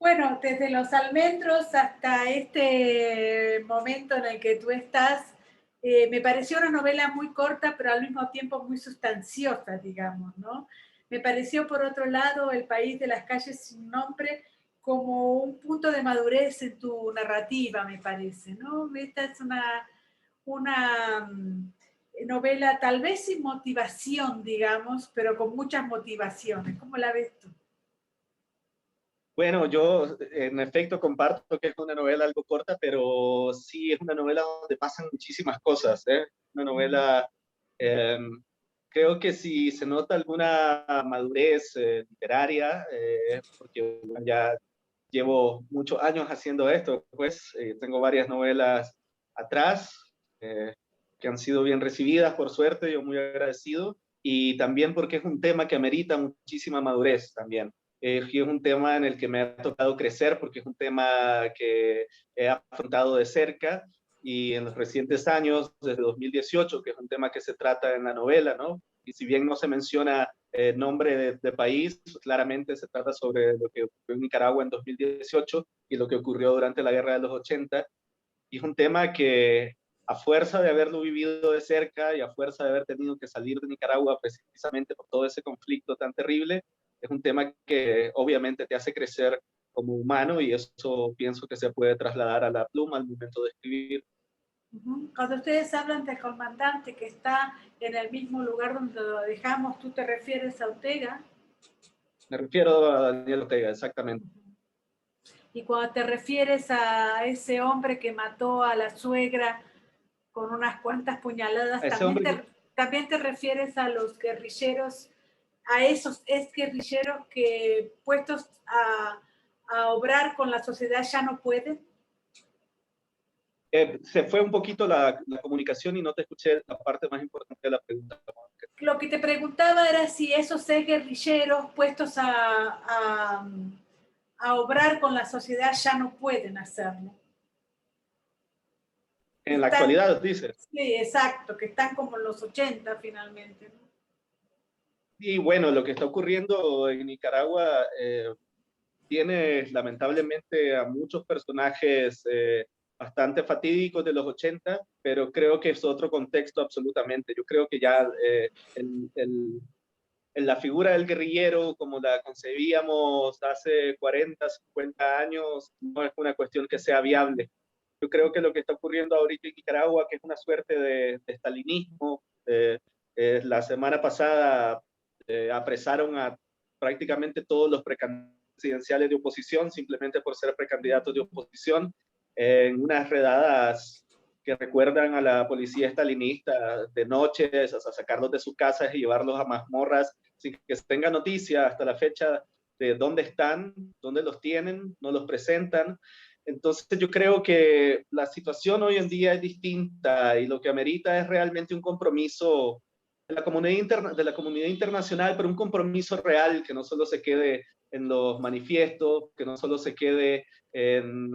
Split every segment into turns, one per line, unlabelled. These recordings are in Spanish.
Bueno, desde Los Almendros hasta este momento en el que tú estás, me pareció una novela muy corta, pero al mismo tiempo muy sustanciosa, digamos, ¿no? Me pareció, por otro lado, El país de las calles sin nombre como un punto de madurez en tu narrativa, me parece, ¿no? Esta es una novela tal vez sin motivación, digamos, pero con muchas motivaciones. ¿Cómo la ves tú?
Bueno, yo en efecto comparto que es una novela algo corta, pero sí es una novela donde pasan muchísimas cosas, ¿eh? Una novela, eh, creo que si se nota alguna madurez literaria, porque bueno, ya llevo muchos años haciendo esto, pues tengo varias novelas atrás que han sido bien recibidas, por suerte, yo muy agradecido, y también porque es un tema que amerita muchísima madurez también. Y es un tema en el que me ha tocado crecer porque es un tema que he afrontado de cerca y en los recientes años, desde 2018, que es un tema que se trata en la novela, ¿no? Y si bien no se menciona nombre de país, claramente se trata sobre lo que ocurrió en Nicaragua en 2018 y lo que ocurrió durante la Guerra de los 80. Y es un tema que a fuerza de haberlo vivido de cerca y a fuerza de haber tenido que salir de Nicaragua precisamente por todo ese conflicto tan terrible, es un tema que obviamente te hace crecer como humano y eso pienso que se puede trasladar a la pluma al momento de escribir.
Cuando ustedes hablan del comandante que está en el mismo lugar donde lo dejamos, ¿tú te refieres a Ortega?
Me refiero a Daniel Ortega, exactamente.
Y cuando te refieres a ese hombre que mató a la suegra con unas cuantas puñaladas,
A ese hombre que
también te refieres a los guerrilleros, a esos ex guerrilleros que puestos a obrar con la sociedad ya no pueden.
se fue un poquito la comunicación y no te escuché la parte más importante de la pregunta.
Lo que te preguntaba era si esos ex guerrilleros puestos a obrar con la sociedad ya no pueden hacerlo.
En la
Están,
actualidad, dices.
sí, exacto, que están como en los 80 finalmente, ¿no?
Y bueno, lo que está ocurriendo en Nicaragua tiene lamentablemente a muchos personajes bastante fatídicos de los 80, pero creo que es otro contexto absolutamente. Yo creo que ya la figura del guerrillero, como la concebíamos hace 40, 50 años, no es una cuestión que sea viable. Yo creo que lo que está ocurriendo ahorita en Nicaragua, que es una suerte de estalinismo, la semana pasada apresaron a prácticamente todos los presidenciales de oposición simplemente por ser precandidatos de oposición en unas redadas que recuerdan a la policía estalinista de noche, a sacarlos de sus casas y llevarlos a mazmorras sin que se tenga noticia hasta la fecha de dónde están, dónde los tienen, no los presentan. Entonces yo creo que la situación hoy en día es distinta y lo que amerita es realmente un compromiso de la comunidad internacional, pero un compromiso real que no solo se quede en los manifiestos, que no solo se quede en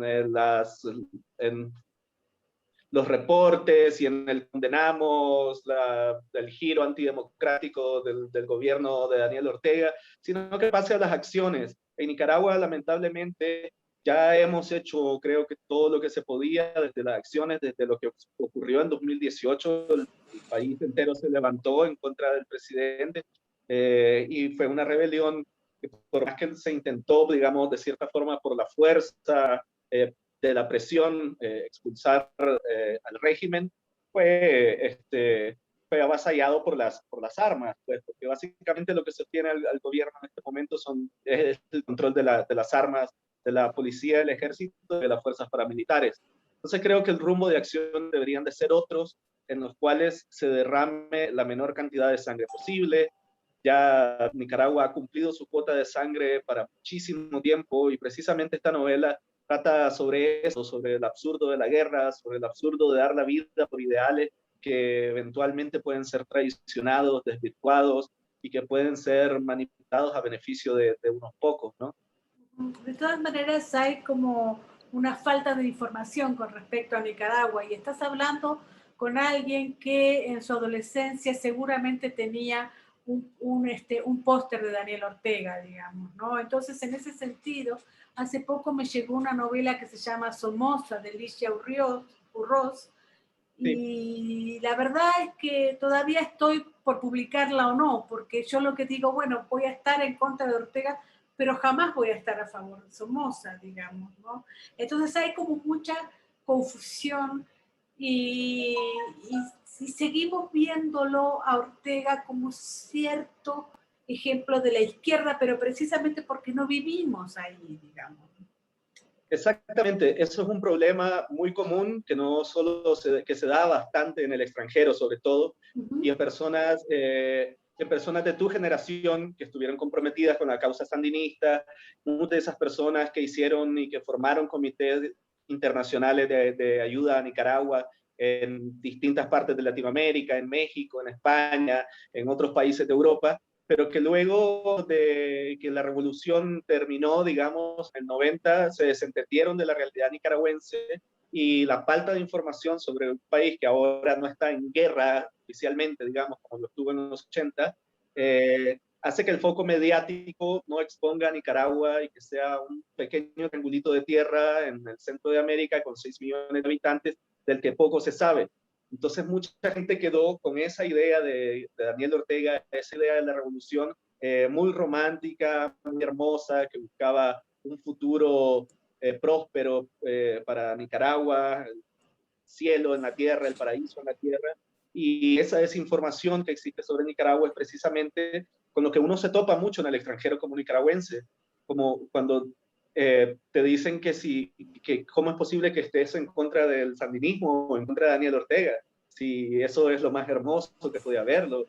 los reportes y en el condenamos el giro antidemocrático del gobierno de Daniel Ortega, sino que pase a las acciones. En Nicaragua, lamentablemente, ya hemos hecho, creo que todo lo que se podía desde las acciones, desde lo que ocurrió en 2018, el país entero se levantó en contra del presidente y fue una rebelión que por más que se intentó, digamos, de cierta forma por la fuerza, de la presión, expulsar al régimen, fue avasallado por las armas, pues, porque básicamente lo que sostiene al gobierno en este momento es el control de las armas, de la policía, del ejército y de las fuerzas paramilitares. Entonces creo que el rumbo de acción deberían de ser otros, en los cuales se derrame la menor cantidad de sangre posible. Ya Nicaragua ha cumplido su cuota de sangre para muchísimo tiempo y precisamente esta novela trata sobre eso, sobre el absurdo de la guerra, sobre el absurdo de dar la vida por ideales que eventualmente pueden ser traicionados, desvirtuados y que pueden ser manipulados a beneficio de unos pocos, ¿no?
De todas maneras, hay como una falta de información con respecto a Nicaragua y estás hablando con alguien que en su adolescencia seguramente tenía un póster de Daniel Ortega, digamos, ¿no? Entonces, en ese sentido, hace poco me llegó una novela que se llama Somoza, de Licia Urroz,
Sí,
y la verdad es que todavía estoy por publicarla o no, porque yo lo que digo, bueno, voy a estar en contra de Ortega, pero jamás voy a estar a favor de Somoza, digamos, ¿no? Entonces hay como mucha confusión y, y seguimos viéndolo a Ortega como cierto ejemplo de la izquierda, pero precisamente porque no vivimos ahí, digamos.
exactamente. Eso es un problema muy común que no solo que se da bastante en el extranjero, sobre todo,
Uh
y
-huh.
en personas de tu generación que estuvieron comprometidas con la causa sandinista, muchas de esas personas que hicieron y que formaron comités internacionales de ayuda a Nicaragua en distintas partes de Latinoamérica, en México, en España, en otros países de Europa, pero que luego de que la revolución terminó, digamos, en el 90, se desentendieron de la realidad nicaragüense y la falta de información sobre un país que ahora no está en guerra oficialmente, digamos, como lo estuvo en los 80, hace que el foco mediático no exponga a Nicaragua y que sea un pequeño triangulito de tierra en el centro de América con 6 millones de habitantes del que poco se sabe. Entonces mucha gente quedó con esa idea de Daniel Ortega, esa idea de la revolución muy romántica, muy hermosa, que buscaba un futuro próspero para Nicaragua, el cielo en la tierra, el paraíso en la tierra. Y esa desinformación que existe sobre Nicaragua es precisamente con lo que uno se topa mucho en el extranjero como nicaragüense, como cuando te dicen que cómo es posible que estés en contra del sandinismo o en contra de Daniel Ortega, si eso es lo más hermoso que podía haberlo.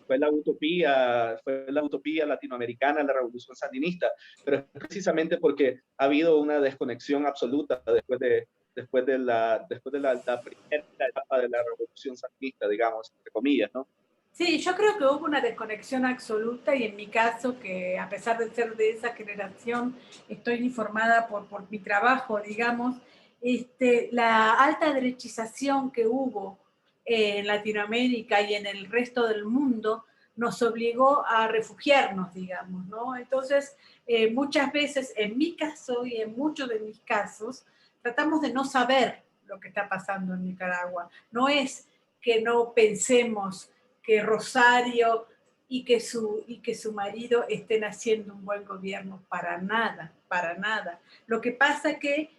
Fue la utopía latinoamericana, la revolución sandinista, pero es precisamente porque ha habido una desconexión absoluta después de la primera etapa de la revolución sandinista, digamos, entre comillas, ¿no?
Sí, yo creo que hubo una desconexión absoluta y en mi caso, que a pesar de ser de esa generación, estoy informada por mi trabajo, digamos, la alta derechización que hubo en Latinoamérica y en el resto del mundo nos obligó a refugiarnos, digamos, ¿no? Entonces, muchas veces, en mi caso y en muchos de mis casos, tratamos de no saber lo que está pasando en Nicaragua. No es que no pensemos que Rosario y que su marido estén haciendo un buen gobierno, para nada, para nada. Lo que pasa que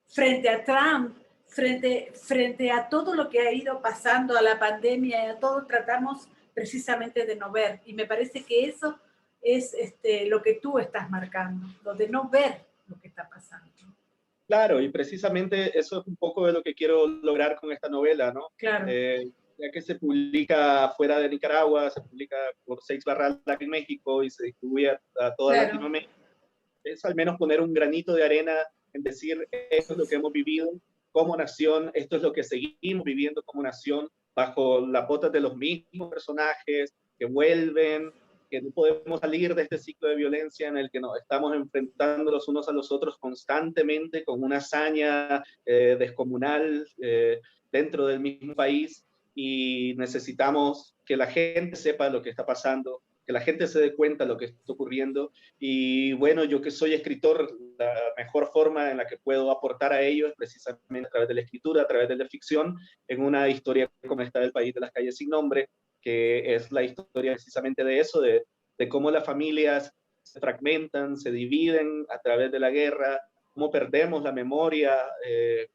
frente a Trump, frente a todo lo que ha ido pasando, a la pandemia y a todo, tratamos precisamente de no ver. Y me parece que eso es lo que tú estás marcando, lo de no ver lo que está pasando.
Claro, y precisamente eso es un poco de lo que quiero lograr con esta novela, ¿no?
Claro.
Ya que se publica fuera de Nicaragua, se publica por Seix Barral aquí en México y se distribuye a toda
Claro.
Latinoamérica, es al menos poner un granito de arena en decir, esto es lo que hemos vivido como nación, esto es lo que seguimos viviendo como nación, bajo las botas de los mismos personajes que vuelven, que no podemos salir de este ciclo de violencia en el que nos estamos enfrentando los unos a los otros constantemente con una hazaña descomunal dentro del mismo país, y necesitamos que la gente sepa lo que está pasando, que la gente se dé cuenta de lo que está ocurriendo. Y bueno, yo que soy escritor, la mejor forma en la que puedo aportar a ello es precisamente a través de la escritura, a través de la ficción, en una historia como esta del País de las Calles Sin Nombre, que es la historia precisamente de eso, de cómo las familias se fragmentan, se dividen a través de la guerra, cómo perdemos la memoria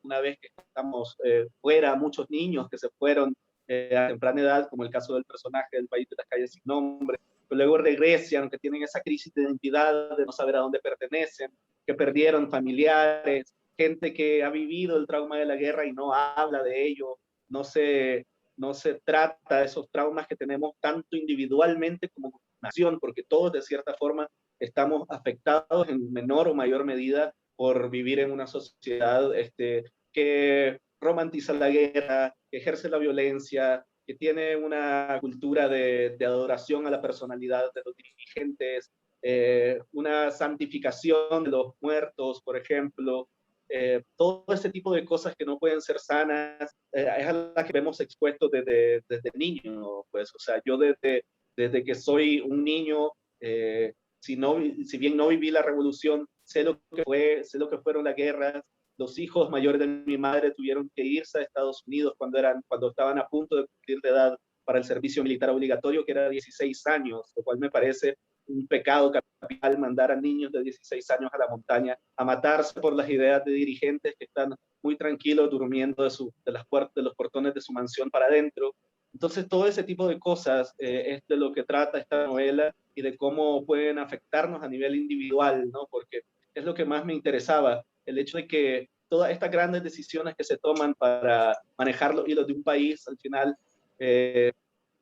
una vez que estamos fuera, muchos niños que se fueron a temprana edad, como el caso del personaje del País de las Calles Sin Nombre, que luego regresan, que tienen esa crisis de identidad, de no saber a dónde pertenecen, que perdieron familiares, gente que ha vivido el trauma de la guerra y no habla de ello, no se, no se trata de esos traumas que tenemos tanto individualmente como nación, porque todos de cierta forma estamos afectados en menor o mayor medida por vivir en una sociedad que romantiza la guerra, que ejerce la violencia, que tiene una cultura de adoración a la personalidad de los dirigentes, una santificación de los muertos, por ejemplo, todo ese tipo de cosas que no pueden ser sanas, es a las que vemos expuestos desde niño, pues, o sea, yo desde que soy un niño, si bien no viví la revolución, sé lo que fueron las guerras. Los hijos mayores de mi madre tuvieron que irse a Estados Unidos cuando estaban a punto de cumplir de edad para el servicio militar obligatorio, que era 16 años, lo cual me parece un pecado capital mandar a niños de 16 años a la montaña a matarse por las ideas de dirigentes que están muy tranquilos durmiendo de los portones de su mansión para adentro. Entonces, todo ese tipo de cosas es de lo que trata esta novela y de cómo pueden afectarnos a nivel individual, ¿no? Porque es lo que más me interesaba, el hecho de que todas estas grandes decisiones que se toman para manejar los hilos de un país, al final, eh,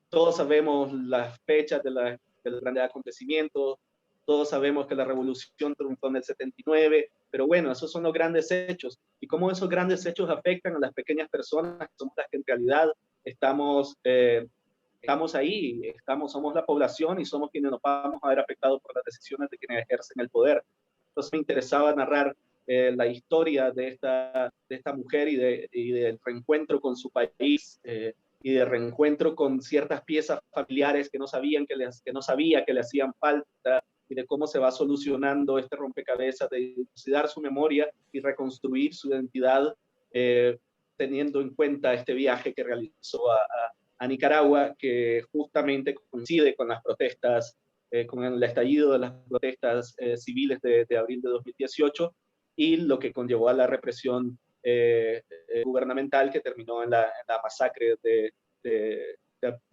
todos sabemos las fechas de los grandes acontecimientos, todos sabemos que la revolución triunfó en el 79, pero bueno, esos son los grandes hechos. Y cómo esos grandes hechos afectan a las pequeñas personas, que somos las que en realidad estamos ahí, somos la población y somos quienes nos vamos a ver afectados por las decisiones de quienes ejercen el poder. Entonces me interesaba narrar la historia de esta mujer y del reencuentro con su país, y de reencuentro con ciertas piezas familiares que no sabía que le hacían falta, y de cómo se va solucionando este rompecabezas, de dilucidar su memoria y reconstruir su identidad, teniendo en cuenta este viaje que realizó a Nicaragua, que justamente coincide con las protestas, con el estallido de las protestas civiles de abril de 2018 y lo que conllevó a la represión gubernamental que terminó en la masacre de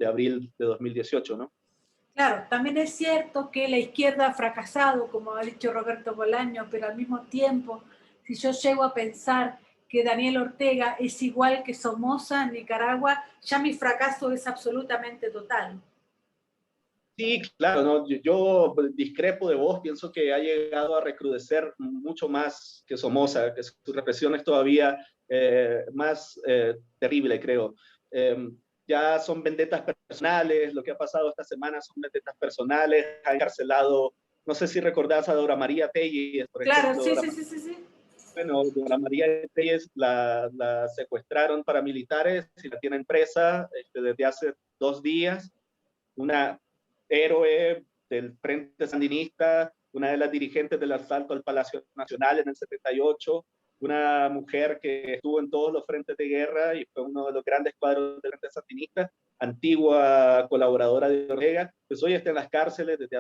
abril de 2018, ¿no?
Claro, también es cierto que la izquierda ha fracasado, como ha dicho Roberto Bolaño, pero al mismo tiempo, si yo llego a pensar que Daniel Ortega es igual que Somoza en Nicaragua, ya mi fracaso es absolutamente total.
Sí, claro, ¿no? Yo discrepo de vos, pienso que ha llegado a recrudecer mucho más que Somoza, que su represión es todavía más terrible, creo. Ya son vendetas personales, lo que ha pasado esta semana son vendetas personales, ha encarcelado, no sé si recordás a Dora María Telles, por
Claro,
ejemplo.
sí, sí, sí, sí, sí.
Bueno, Dora María Telles la secuestraron paramilitares y la tienen presa desde hace 2 días, una héroe del Frente Sandinista, una de las dirigentes del asalto al Palacio Nacional en el 78, una mujer que estuvo en todos los frentes de guerra y fue uno de los grandes cuadros del Frente Sandinista, antigua colaboradora de Ortega, pues hoy está en las cárceles desde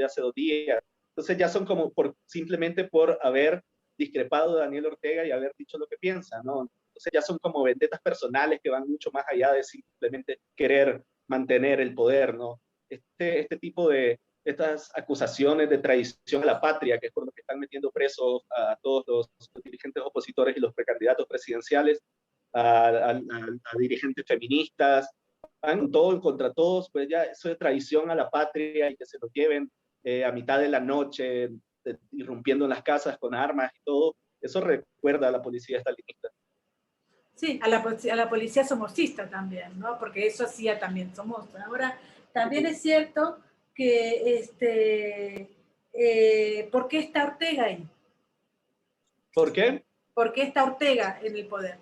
hace 2 días. Entonces ya son como simplemente por haber discrepado de Daniel Ortega y haber dicho lo que piensa, ¿no? Entonces ya son como vendetas personales que van mucho más allá de simplemente querer mantener el poder, ¿no? Este tipo de estas acusaciones de traición a la patria, que es por lo que están metiendo presos a todos los dirigentes opositores y los precandidatos presidenciales, a dirigentes feministas, van todo contra todos, pues ya eso de traición a la patria y que se lo lleven a mitad de la noche, irrumpiendo en las casas con armas y todo, eso recuerda a la policía estalinista.
Sí, a la policía somocista también, ¿no? Porque eso hacía también Somoza. Ahora, también es cierto que, ¿por qué está Ortega ahí?
¿Por qué?
¿Por qué está Ortega en el poder?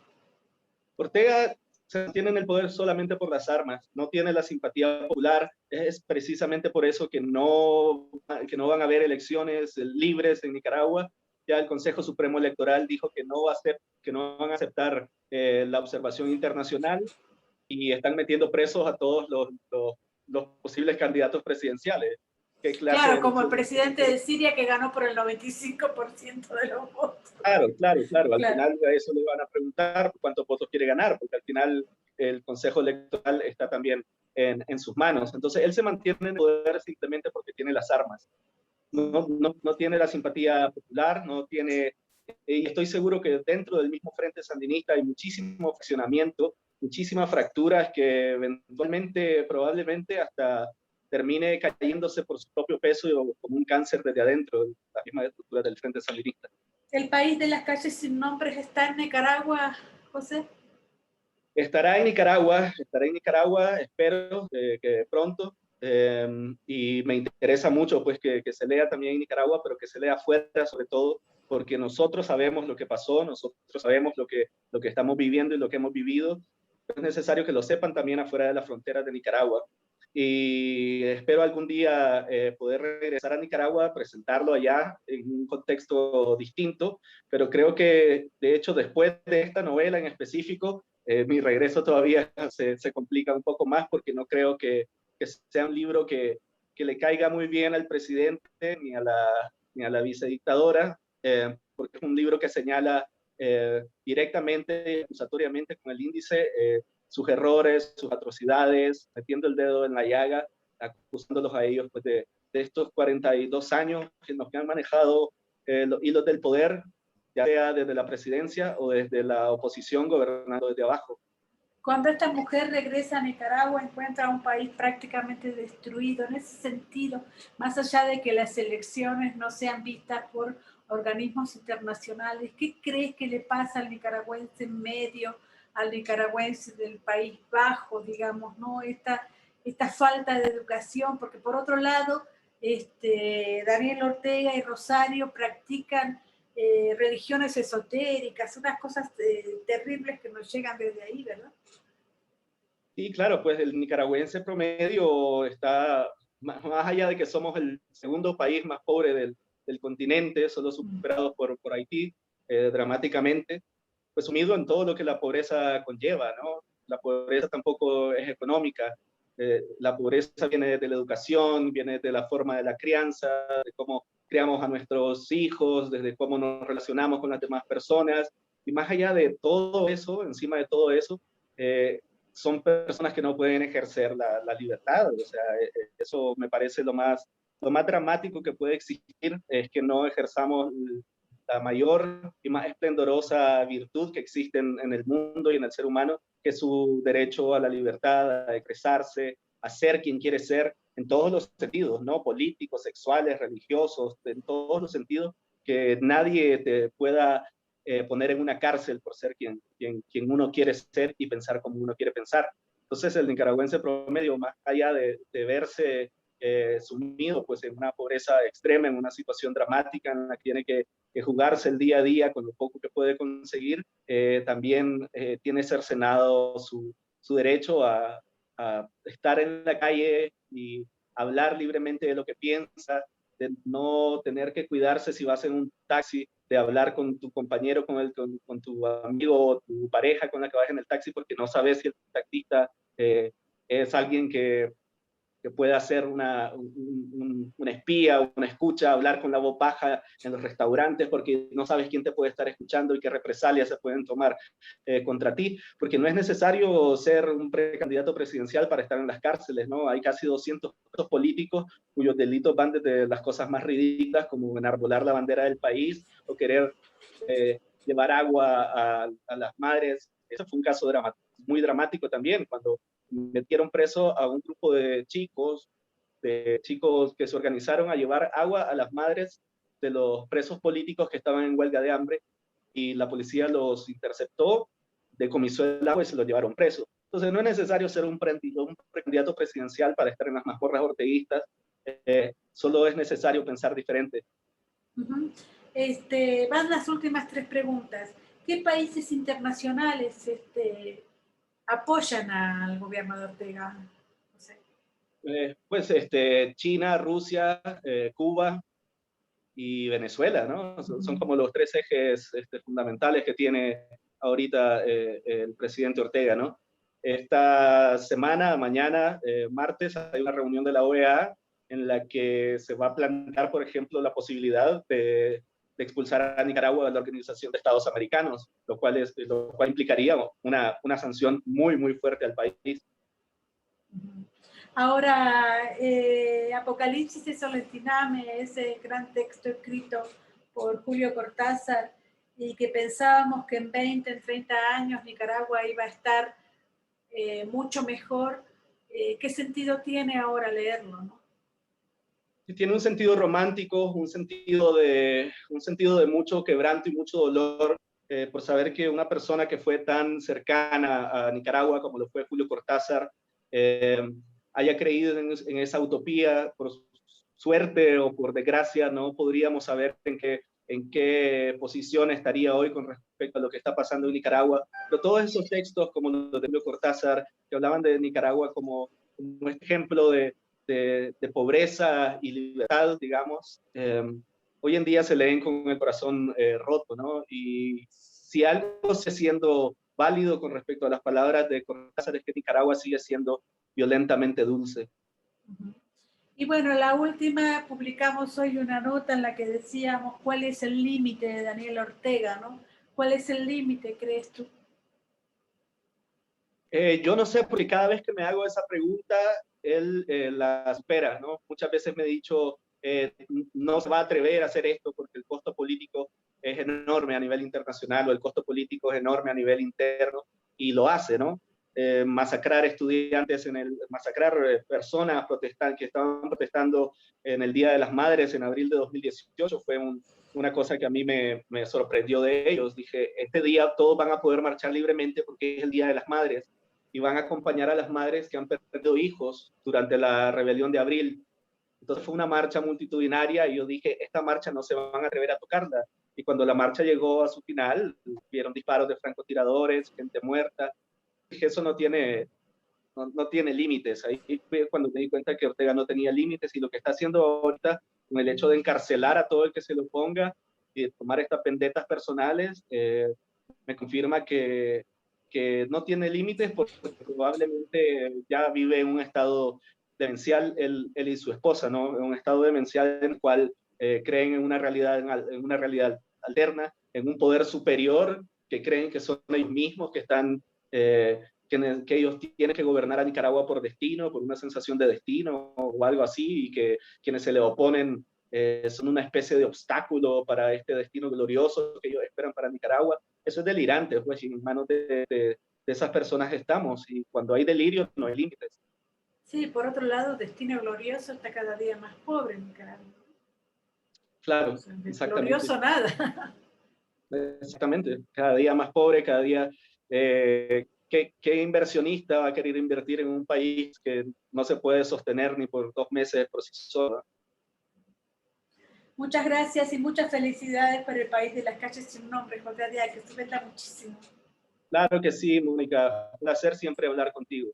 Ortega se mantiene en el poder solamente por las armas, no tiene la simpatía popular, es precisamente por eso que no van a haber elecciones libres en Nicaragua. Ya el Consejo Supremo Electoral dijo que no van a aceptar la observación internacional y están metiendo presos a todos los posibles candidatos presidenciales. ¿Qué clase de
Claro, como el
elecciones?
presidente de Siria que ganó por el 95% de los votos.
Claro. Al
Claro.
final a eso le van a preguntar cuántos votos quiere ganar, porque al final el Consejo Electoral está también en sus manos. Entonces él se mantiene en el poder simplemente porque tiene las armas. No tiene la simpatía popular, no tiene, y estoy seguro que dentro del mismo Frente Sandinista hay muchísimo fraccionamiento, muchísimas fracturas que eventualmente, probablemente hasta termine cayéndose por su propio peso como un cáncer desde adentro, la misma estructura del Frente Sandinista.
¿El país de las calles sin nombres está en Nicaragua, José?
Estará en Nicaragua, espero que pronto, y me interesa mucho pues que se lea también en Nicaragua, pero que se lea afuera sobre todo, porque nosotros sabemos lo que pasó, nosotros sabemos lo que estamos viviendo y lo que hemos vivido. Es necesario que lo sepan también afuera de las fronteras de Nicaragua. y espero algún día poder regresar a Nicaragua, presentarlo allá en un contexto distinto, pero creo que de hecho después de esta novela en específico, mi regreso todavía se complica un poco más porque no creo que sea un libro que le caiga muy bien al presidente ni a la vicedictadora, porque es un libro que señala directamente y acusatoriamente con el índice sus errores, sus atrocidades, metiendo el dedo en la llaga, acusándolos a ellos pues, de estos 42 años en los que han manejado los hilos del poder, ya sea desde la presidencia o desde la oposición gobernando desde abajo.
Cuando esta mujer regresa a Nicaragua, encuentra un país prácticamente destruido. En ese sentido, más allá de que las elecciones no sean vistas por organismos internacionales, ¿qué crees que le pasa al nicaragüense medio, al nicaragüense del País Bajo, digamos, ¿no? Esta falta de educación, porque por otro lado, Daniel Ortega y Rosario practican religiones esotéricas, unas cosas terribles que nos llegan desde ahí, ¿verdad?
Y claro, pues el nicaragüense promedio está, más allá de que somos el segundo país más pobre del continente, solo superados por Haití dramáticamente, pues sumido en todo lo que la pobreza conlleva, ¿no? La pobreza tampoco es económica, la pobreza viene de la educación, viene de la forma de la crianza, de cómo criamos a nuestros hijos, desde cómo nos relacionamos con las demás personas, y más allá de todo eso, encima de todo eso, son personas que no pueden ejercer la libertad. O sea, eso me parece lo más dramático que puede existir, es que no ejerzamos la mayor y más esplendorosa virtud que existe en el mundo y en el ser humano, que es su derecho a la libertad, a expresarse, a ser quien quiere ser, en todos los sentidos, ¿no? Políticos, sexuales, religiosos, en todos los sentidos, que nadie te pueda poner en una cárcel por ser quien uno quiere ser y pensar como uno quiere pensar. Entonces el nicaragüense promedio, más allá de verse sumido pues, en una pobreza extrema, en una situación dramática en la que tiene que jugarse el día a día con lo poco que puede conseguir, también tiene cercenado su derecho a estar en la calle y hablar libremente de lo que piensa, de no tener que cuidarse si vas en un taxi, de hablar con tu compañero, con tu amigo o tu pareja con la que vas en el taxi, porque no sabes si el taxista es alguien que pueda ser una espía, una escucha, hablar con la voz baja en los restaurantes, porque no sabes quién te puede estar escuchando y qué represalias se pueden tomar contra ti, porque no es necesario ser un precandidato presidencial para estar en las cárceles, ¿no? Hay casi 200 políticos cuyos delitos van desde las cosas más ridículas, como enarbolar la bandera del país o querer llevar agua a las madres. Eso fue un caso muy dramático también, cuando metieron preso a un grupo de chicos que se organizaron a llevar agua a las madres de los presos políticos que estaban en huelga de hambre, y la policía los interceptó, decomisó el agua y se los llevaron presos. Entonces no es necesario ser un precandidato presidencial para estar en las mazmorras orteguistas, solo es necesario pensar diferente.
Uh-huh. Van las últimas tres preguntas. ¿Qué países internacionales apoyan al gobierno de Ortega? No sé.
Pues China, Rusia, Cuba y Venezuela, ¿no? Son como los tres ejes fundamentales que tiene ahorita el presidente Ortega, ¿no? Esta semana, mañana, martes, hay una reunión de la OEA en la que se va a plantear, por ejemplo, la posibilidad de expulsar a Nicaragua de la Organización de Estados Americanos, lo cual implicaría una sanción muy, muy fuerte al país.
Ahora, Apocalipsis de Solentiname, ese gran texto escrito por Julio Cortázar, y que pensábamos que en 20, en 30 años Nicaragua iba a estar mucho mejor. ¿Qué sentido tiene ahora leerlo, no?
Tiene un sentido romántico, un sentido de mucho quebranto y mucho dolor, por saber que una persona que fue tan cercana a Nicaragua como lo fue Julio Cortázar, haya creído en esa utopía. Por suerte o por desgracia no podríamos saber en qué posición estaría hoy con respecto a lo que está pasando en Nicaragua, pero todos esos textos como los de Julio Cortázar, que hablaban de Nicaragua como como este ejemplo de pobreza y libertad, digamos, hoy en día se leen con el corazón roto, ¿no? Y si algo sigue siendo válido con respecto a las palabras de Cortázar es que Nicaragua sigue siendo violentamente dulce.
Y bueno, la última, publicamos hoy una nota en la que decíamos cuál es el límite de Daniel Ortega, ¿no? ¿Cuál es el límite, crees tú?
Yo no sé, porque cada vez que me hago esa pregunta, él la supera, ¿no? Muchas veces me he dicho, no se va a atrever a hacer esto porque el costo político es enorme a nivel internacional o el costo político es enorme a nivel interno, y lo hace, ¿no? Masacrar estudiantes, masacrar personas que estaban protestando en el Día de las Madres en abril de 2018 fue una cosa que a mí me sorprendió de ellos. Dije, este día todos van a poder marchar libremente porque es el Día de las Madres y van a acompañar a las madres que han perdido hijos durante la rebelión de abril. Entonces fue una marcha multitudinaria y yo dije, esta marcha no se van a atrever a tocarla. Y cuando la marcha llegó a su final, vieron disparos de francotiradores, gente muerta. Dije, eso no tiene límites. Ahí fue cuando me di cuenta que Ortega no tenía límites y lo que está haciendo ahorita con el hecho de encarcelar a todo el que se lo ponga y de tomar estas vendetas personales, me confirma que no tiene límites porque probablemente ya vive en un estado demencial él y su esposa, ¿no? En un estado demencial en el cual creen en una realidad alterna, en un poder superior que creen que son ellos mismos, que están que ellos tienen que gobernar a Nicaragua por destino, por una sensación de destino o algo así, y que quienes se le oponen son una especie de obstáculo para este destino glorioso que ellos esperan para Nicaragua. Eso es delirante, pues, y en manos de esas personas estamos, y cuando hay delirio no hay límites.
Sí, por otro lado, Destino Glorioso está cada día más pobre en Nicaragua.
Claro,
O sea,
exactamente.
glorioso nada.
Exactamente, cada día más pobre, cada día... ¿qué inversionista va a querer invertir en un país que no se puede sostener ni por 2 meses por sí solo?
Muchas gracias y muchas felicidades por el país de las calles sin nombre, José Díaz, que se venda muchísimo.
Claro que sí, Mónica. Un placer siempre hablar contigo.